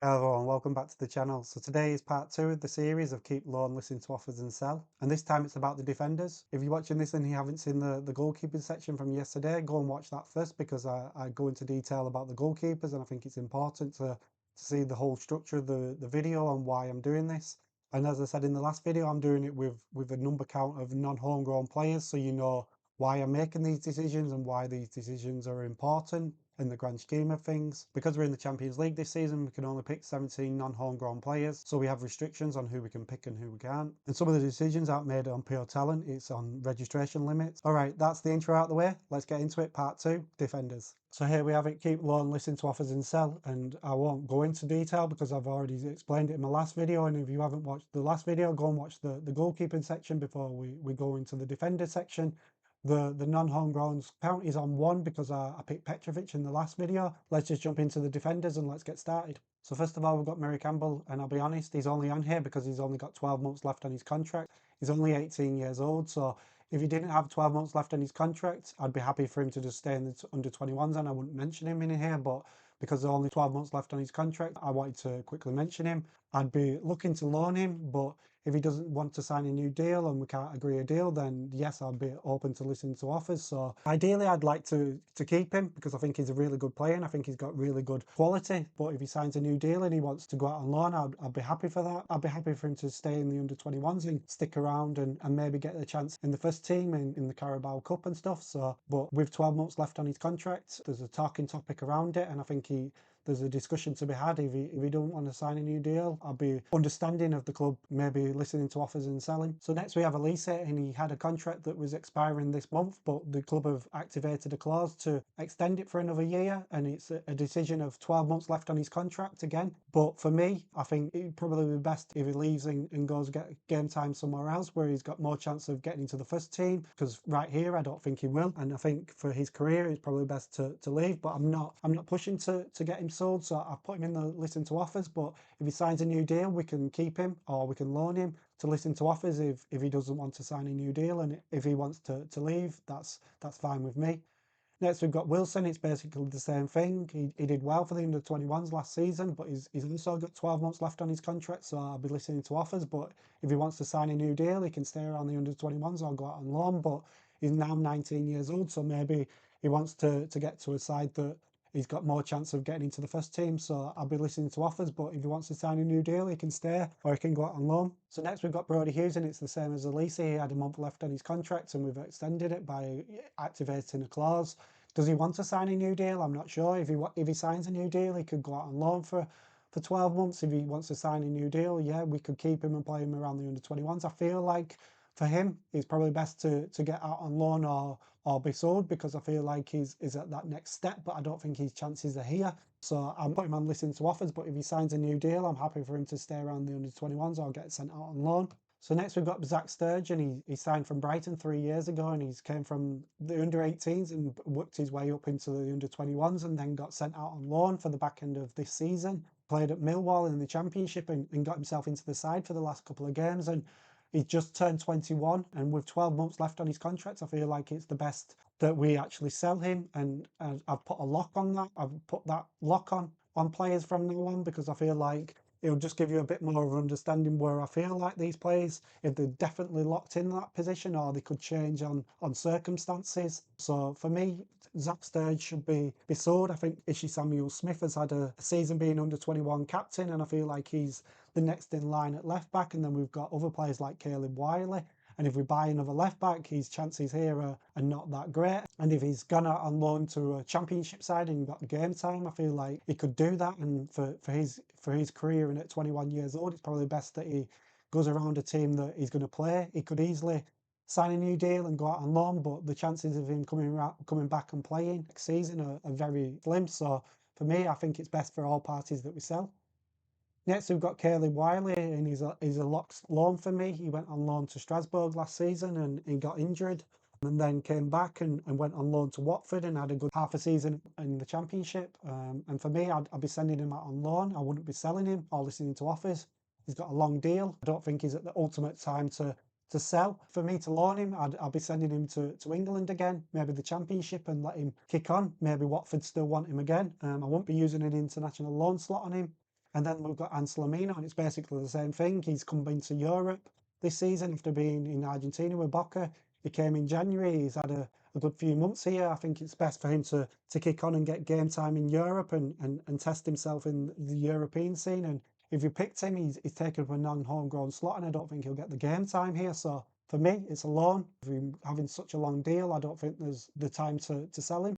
Hello everyone, welcome back to the channel. So today is part 2 of the series of Keep Loan, Listen to Offers and Sell. And this time it's about the defenders. If you're watching this and you haven't seen the goalkeeping section from yesterday, go and watch that first because I go into detail about the goalkeepers and I think it's important to see the whole structure of the video and why I'm doing this. And as I said in the last video, I'm doing it with a number count of non-homegrown players so you know why I'm making these decisions and why these decisions are important in the grand scheme of things. Because we're in the Champions League this season, we can only pick 17 non-homegrown players, so we have restrictions on who we can pick and who we can't. And some of the decisions aren't made on pure talent, it's on registration limits. Alright, that's the intro out of the way. Let's get into it, part 2, defenders. So here we have it, keep loan, listen to offers and sell, and I won't go into detail because I've already explained it in my last video, and if you haven't watched the last video, go and watch the goalkeeping section before we go into the defender section. The non-homegrowns count is on 1 because I picked Petrovic in the last video. Let's just jump into the defenders and let's get started. So first of all, we've got Murray-Campbell, and I'll be honest, he's only on here because he's only got 12 months left on his contract. He's only 18 years old, so if he didn't have 12 months left on his contract, I'd be happy for him to just stay in the under 21s and I wouldn't mention him in here, but because there's only 12 months left on his contract, I wanted to quickly mention him. I'd be looking to loan him, but if he doesn't want to sign a new deal and we can't agree a deal, then yes, I'd be open to listening to offers. So ideally, I'd like to keep him because I think he's a really good player and I think he's got really good quality. But if he signs a new deal and he wants to go out on loan, I'd be happy for that. I'd be happy for him to stay in the under 21s and stick around and maybe get a chance in the first team in the Carabao Cup and stuff. So, but with 12 months left on his contract, there's a talking topic around it, and I think there's a discussion to be had. If he don't want to sign a new deal, I'll be understanding of the club maybe listening to offers and selling. So next we have Olise, and he had a contract that was expiring this month, but the club have activated a clause to extend it for another year, and it's a decision of 12 months left on his contract again. But for me, I think it'd probably be best if he leaves and goes get game time somewhere else where he's got more chance of getting into the first team, because right here I don't think he will, and I think for his career it's probably best to leave. But I'm not pushing to get him sold, so I put him in the listen to offers. But if he signs a new deal, we can keep him or we can loan him to listen to offers if he doesn't want to sign a new deal, and if he wants to leave, that's fine with me. Next, we've got Wilson. It's basically the same thing. He did well for the under 21s last season, but he's also got 12 months left on his contract, so I'll be listening to offers. But if he wants to sign a new deal, he can stay around the under 21s or go out on loan. But he's now 19 years old, so maybe he wants to get to a side that he's got more chance of getting into the first team, so I'll be listening to offers. But if he wants to sign a new deal, he can stay or he can go out on loan. So next we've got Brodi Hughes, and it's the same as Olise. He had a month left on his contract and we've extended it by activating a clause. Does he want to sign a new deal? I'm not sure. If he signs a new deal, he could go out on loan for 12 months. If he wants to sign a new deal, yeah, we could keep him and play him around the under 21s. I feel like for him, it's probably best to get out on loan or be sold, because I feel like he's at that next step, but I don't think his chances are here. So I'm putting him on listening to offers, but if he signs a new deal, I'm happy for him to stay around the under 21s or get sent out on loan. So next we've got Zak Sturge, and he signed from Brighton 3 years ago, and he's came from the under 18s and worked his way up into the under 21s and then got sent out on loan for the back end of this season. Played at Millwall in the Championship and got himself into the side for the last couple of games, and he's just turned 21, and with 12 months left on his contract, I feel like it's the best that we actually sell him, and I've put a lock on that. I've put that lock on players from now on, because I feel like it'll just give you a bit more of an understanding where I feel like these players, if they're definitely locked in that position or they could change on circumstances. So for me, Zak Sturge should be sold. I think Ishe Samuels-Smith has had a season being under 21 captain, and I feel like he's the next in line at left back. And then we've got other players like Wiley. And if we buy another left back, his chances here are not that great. And if he's gone out on loan to a Championship side and got game time, I feel like he could do that. And for his career, and at 21 years old, it's probably best that he goes around a team that he's going to play. He could easily sign a new deal and go out on loan, but the chances of him coming back and playing next season are very slim. So for me, I think it's best for all parties that we sell. Next, we've got Wiley, and he's a locked loan for me. He went on loan to Strasbourg last season and he got injured, and then came back and went on loan to Watford and had a good half a season in the Championship. And for me, I'd be sending him out on loan. I wouldn't be selling him or listening to offers. He's got a long deal. I don't think he's at the ultimate time to sell. For me to loan him, I'd be sending him to England again, maybe the Championship, and let him kick on. Maybe Watford still want him again. I won't be using an international loan slot on him. And then we've got Anselmino, and it's basically the same thing. He's come into Europe this season after being in Argentina with Boca. He came in January. He's had a good few months here. I think it's best for him to kick on and get game time in Europe and test himself in the European scene. And if you picked him, he's taken up a non-homegrown slot, and I don't think he'll get the game time here. So for me, it's a loan. If we're having such a long deal, I don't think there's the time to sell him.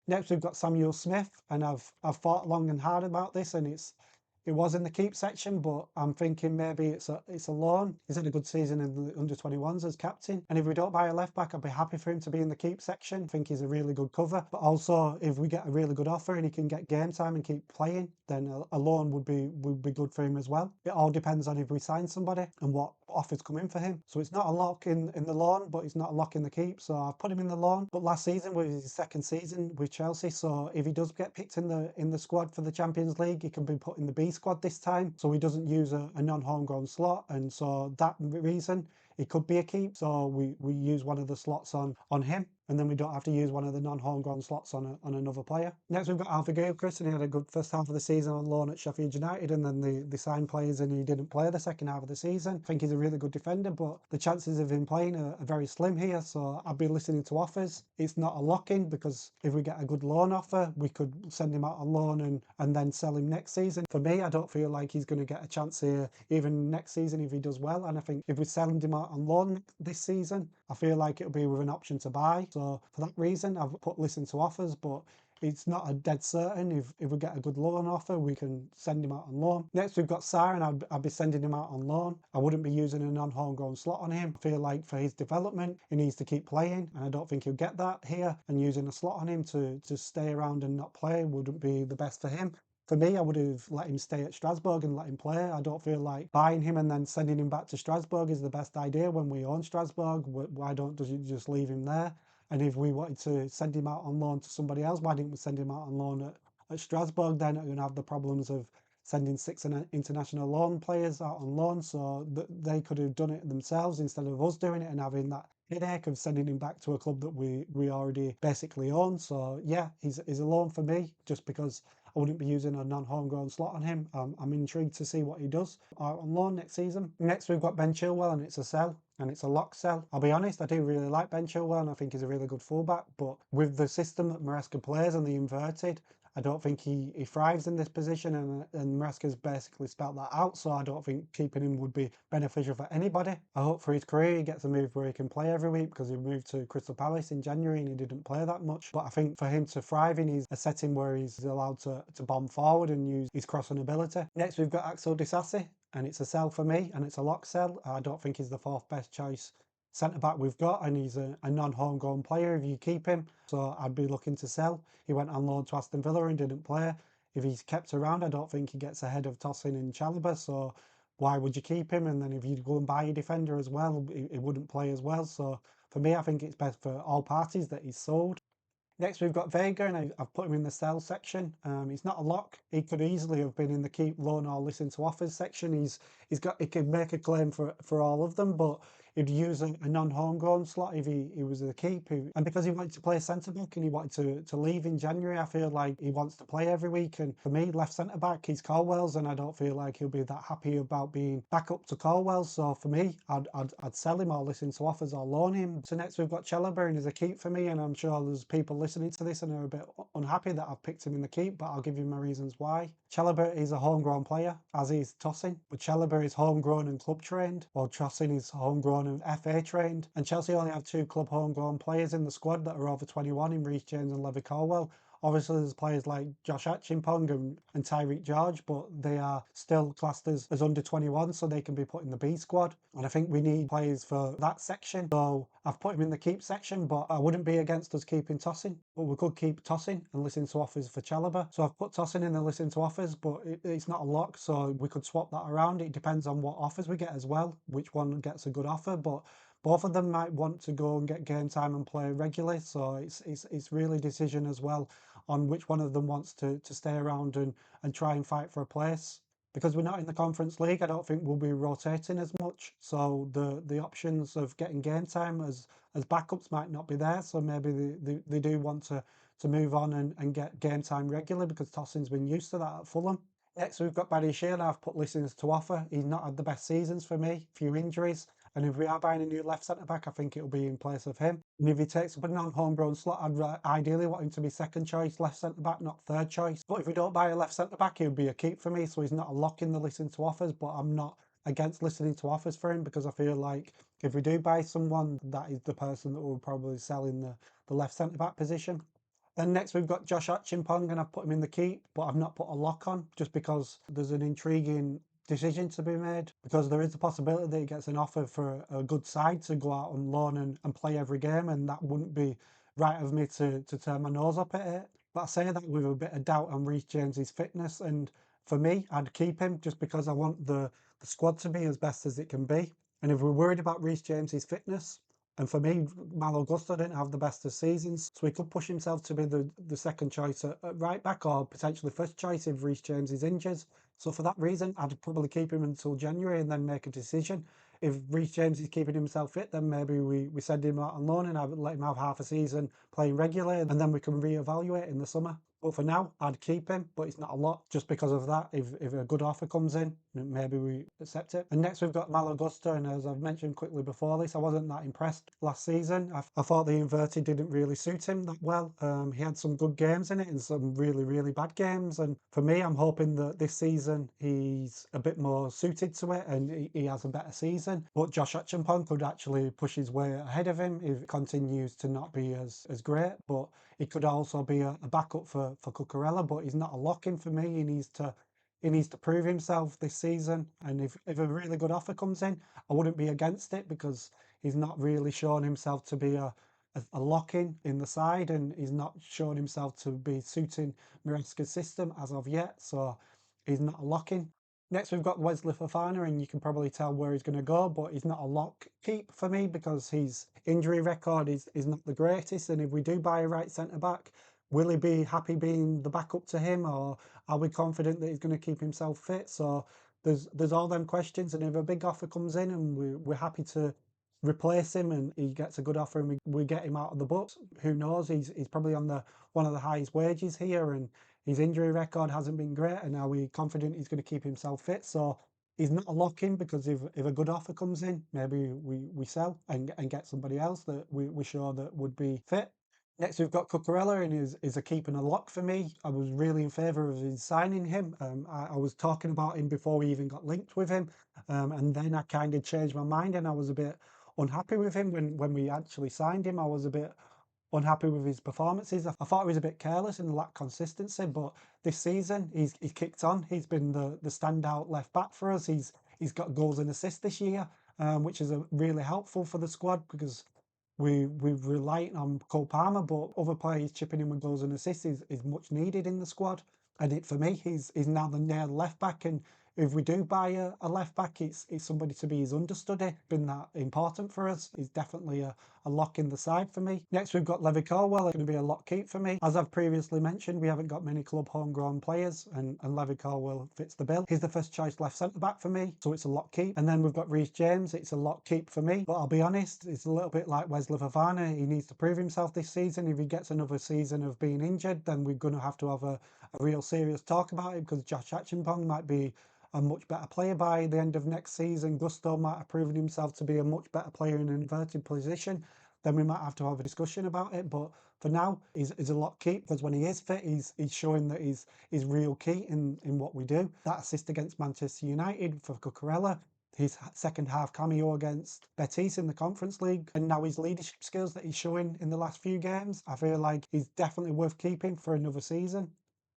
Next, we've got Samuel-Smith, and I've thought long and hard about this, and it was in the keep section, but I'm thinking maybe it's a loan. He's had a good season in the under-21s as captain, and if we don't buy a left back, I'd be happy for him to be in the keep section. I think he's a really good cover, but also if we get a really good offer and he can get game time and keep playing, then a loan would be good for him as well. It all depends on if we sign somebody and what offers come in for him. So it's not a lock in the loan, but it's not a lock in the keep. So I've put him in the loan. But last season was his second season with Chelsea, so if he does get picked in the squad for the Champions League, he can be put in the B squad this time. So he doesn't use a non-homegrown slot, and so that reason it could be a keep. So we use one of the slots on him, and then we don't have to use one of the non-homegrown slots on another player. Next, we've got Alfie Gilchrist, and he had a good first half of the season on loan at Sheffield United, and then they signed players and he didn't play the second half of the season. I think he's a really good defender, but the chances of him playing are very slim here, so I'd be listening to offers. It's not a lock-in, because if we get a good loan offer, we could send him out on loan and then sell him next season. For me, I don't feel like he's going to get a chance here even next season if he does well, and I think if we sell him out on loan this season, I feel like it'll be with an option to buy. So for that reason, I've put listen to offers, but it's not a dead certain. If we get a good loan offer, we can send him out on loan. Next, we've got Sarr, and I'd be sending him out on loan. I wouldn't be using a non-homegrown slot on him. I feel like for his development, he needs to keep playing, and I don't think he'll get that here. And using a slot on him to stay around and not play wouldn't be the best for him. For me, I would have let him stay at Strasbourg and let him play. I don't feel like buying him and then sending him back to Strasbourg is the best idea when we own Strasbourg. Why don't you just leave him there? And if we wanted to send him out on loan to somebody else, why didn't we send him out on loan at Strasbourg? Then we're going to have the problems of sending 6 international loan players out on loan, so they could have done it themselves instead of us doing it and having that headache of sending him back to a club that we already basically own. So yeah, he's a loan for me, just because I wouldn't be using a non-homegrown slot on him. I'm intrigued to see what he does out on loan next season. Next, we've got Ben Chilwell, and it's a sell, and it's a lock sell. I'll be honest, I do really like Ben Chilwell, and I think he's a really good fullback, but with the system that Maresca plays and the inverted, I don't think he thrives in this position, and Maresca's basically spelt that out, so I don't think keeping him would be beneficial for anybody. I hope for his career he gets a move where he can play every week, because he moved to Crystal Palace in January and he didn't play that much. But I think for him to thrive in a setting where he's allowed to bomb forward and use his crossing ability. Next, we've got Axel Disasi, and it's a sell for me, and it's a lock sell. I don't think he's the fourth best choice centre-back we've got, and he's a non-homegrown player if you keep him, so I'd be looking to sell. He went on loan to Aston Villa and didn't play. If he's kept around, I don't think he gets ahead of Tosin and Chalobah, so why would you keep him? And then if you go and buy a defender as well, he wouldn't play as well. So for me, I think it's best for all parties that he's sold. Next, we've got Veiga, and I've put him in the sell section. He's not a lock. He could easily have been in the keep, loan, or listen to offers section. He could make a claim for all of them, but he'd use a non-homegrown slot if he was a keep. And because he wanted to play centre-back and he wanted to leave in January, I feel like he wants to play every week. And for me, left centre-back, he's Colwell's, and I don't feel like he'll be that happy about being back up to Colwell. So for me, I'd sell him or listen to offers or loan him. So next, we've got Chalobah, and he's a keep for me, and I'm sure there's people listening to this and are a bit unhappy that I've picked him in the keep, but I'll give you my reasons why. Chalobah is a homegrown player, as is Tosin, but Chalobah is homegrown and club trained, while Tosin is homegrown and FA trained. And Chelsea only have 2 club homegrown players in the squad that are over 21 in Reece James and Levi Colwill. Obviously, there's players like Josh Achaempong and Tyreek George, but they are still classed as under 21, so they can be put in the B squad. And I think we need players for that section. So I've put him in the keep section, but I wouldn't be against us keeping Tosin. But we could keep Tosin and listen to offers for Chalobah. So I've put Tosin in the listen to offers, but it's not a lock, so we could swap that around. It depends on what offers we get as well, which one gets a good offer. But both of them might want to go and get game time and play regularly, so it's really decision as well on which one of them wants to stay around and try and fight for a place. Because we're not in the Conference League, I don't think we'll be rotating as much, so the options of getting game time as backups might not be there, so maybe they do want to move on and get game time regularly, because Tosin's been used to that at Fulham. Next, we've got Badiashile. I've put listings to offer. He's not had the best seasons for me, few injuries. And if we are buying a new left centre back, I think it'll be in place of him. And if he takes up a non-homegrown slot, I'd ideally want him to be second choice left centre back, not third choice. But if we don't buy a left centre back, he would be a keep for me. So he's not a lock in the listen to offers, but I'm not against listening to offers for him because I feel like if we do buy someone, that is the person that will probably sell in the left centre back position. Then next we've got Josh Achaempong, and I've put him in the keep, but I've not put a lock on just because there's an intriguing decision to be made, because there is a possibility that he gets an offer for a good side to go out on loan and play every game, and that wouldn't be right of me to turn my nose up at it. But I say that with a bit of doubt on Reece James's fitness, and for me, I'd keep him just because I want the squad to be as best as it can be. And if we're worried about Reece James's fitness, and for me, Malo Gusto didn't have the best of seasons, so he could push himself to be the second choice at right back or potentially first choice if Reece James is injured. So for that reason, I'd probably keep him until January and then make a decision. If Reece James is keeping himself fit, then maybe we send him out on loan and I would let him have half a season playing regularly, and then we can reevaluate in the summer. But for now, I'd keep him, but it's not a lot just because of that. If a good offer comes in, maybe we accept it. And next we've got Malo Gusto, and as I've mentioned quickly before this, I wasn't that impressed last season. I thought the inverted didn't really suit him that well. He had some good games in it and some really, really bad games. And for me, I'm hoping that this season he's a bit more suited to it and he has a better season. But Josh Achaempong could actually push his way ahead of him if it continues to not be as great. But he could also be a backup for Cucurella, but he's not a lock-in for me. He needs to prove himself this season. And if a really good offer comes in, I wouldn't be against it because he's not really shown himself to be a lock-in in the side, and he's not shown himself to be suiting Maresca's system as of yet. So he's not a lock-in. Next, we've got Wesley Fofana, and you can probably tell where he's going to go, but he's not a lock keep for me because his injury record is not the greatest. And if we do buy a right centre back, will he be happy being the backup to him, or are we confident that he's going to keep himself fit? So there's all them questions, and if a big offer comes in and we're happy to replace him and he gets a good offer and we get him out of the books, who knows? He's probably on one of the highest wages here, and his injury record hasn't been great, and are we confident he's going to keep himself fit? So he's not a lock-in because if a good offer comes in, maybe we sell and get somebody else that we're sure that would be fit. Next, we've got Cucurella, and is a keep and a lock for me. I was really in favour of his signing him. I was talking about him before we even got linked with him, and then I kind of changed my mind, and I was a bit unhappy with him when we actually signed him. I was a bit unhappy with his performances. I thought he was a bit careless and lacked consistency, but this season he's kicked on. He's been the standout left back for us. He's got goals and assists this year, which is really helpful for the squad because we've relied on Cole Palmer, but other players chipping in with goals and assists is much needed in the squad. And for me, he's now the nailed left back. And if we do buy a left back, it's somebody to be his understudy. Been that important for us. He's definitely a lock in the side for me. Next, we've got Levi Colwill. It's going to be a lock keep for me. As I've previously mentioned, we haven't got many club homegrown players, and Levi Colwill fits the bill. He's the first choice left centre back for me, so it's a lock keep. And then we've got Reece James. It's a lock keep for me. But I'll be honest, it's a little bit like Wesley Fofana. He needs to prove himself this season. If he gets another season of being injured, then we're going to have a real serious talk about it because Josh Achaempong might be a much better player by the end of next season. Gusto might have proven himself to be a much better player in an inverted position. Then we might have to have a discussion about it. But for now, he's a lock keep because when he is fit, he's showing that he's real key in what we do. That assist against Manchester United for Cucurella, his second half cameo against Betis in the Conference League, and now his leadership skills that he's showing in the last few games, I feel like he's definitely worth keeping for another season.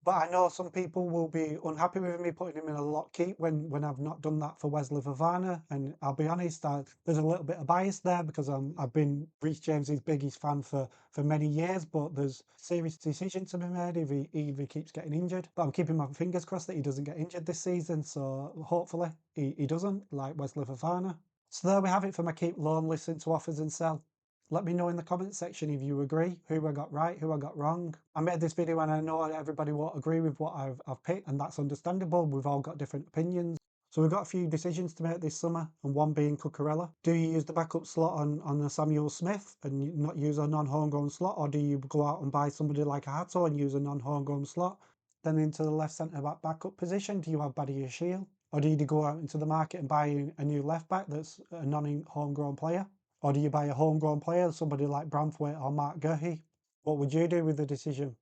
But I know some people will be unhappy with me putting him in a lock keep when I've not done that for Wesley Fofana. And I'll be honest, there's a little bit of bias there because I've been Reece James's biggest fan for many years, but there's serious decision to be made if he keeps getting injured. But I'm keeping my fingers crossed that he doesn't get injured this season, so hopefully he doesn't, like Wesley Fofana. So there we have it for my keep, loan, listen to offers and sell. Let me know in the comments section if you agree, who I got right, who I got wrong. I made this video and I know everybody won't agree with what I've picked, and that's understandable. We've all got different opinions. So we've got a few decisions to make this summer, and one being Cucurella. Do you use the backup slot on a Samuels-Smith and not use a non-homegrown slot, or do you go out and buy somebody like a Hato and use a non-homegrown slot? Then into the left centre-back backup position, do you have Badiashile? Or do you go out into the market and buy a new left-back that's a non-homegrown player? Or do you buy a homegrown player, somebody like Bramthwaite or Marc Gucurella? What would you do with the decision?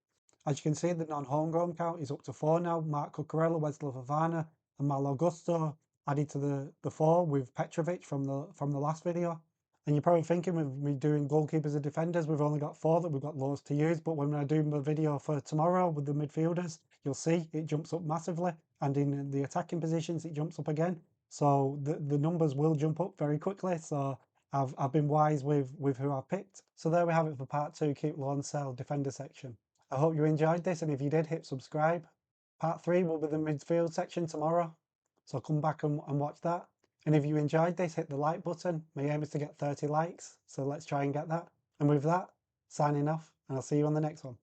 As you can see, the non-homegrown count is up to 4 now. Marc Cucurella, Wesley Fofana, and Malo Gusto added to the 4 with Petrovic from the last video. And you're probably thinking, with me doing goalkeepers and defenders, we've only got 4, that we've got loads to use. But when I do my video for tomorrow with the midfielders, you'll see it jumps up massively. And in the attacking positions, it jumps up again. So the numbers will jump up very quickly. So I've been wise with who I've picked. So there we have it for part 2, keep loan sell defender section. I hope you enjoyed this, and if you did, hit subscribe. Part 3 will be the midfield section tomorrow. So come back and watch that. And if you enjoyed this, hit the like button. My aim is to get 30 likes, so let's try and get that. And with that, signing off, and I'll see you on the next one.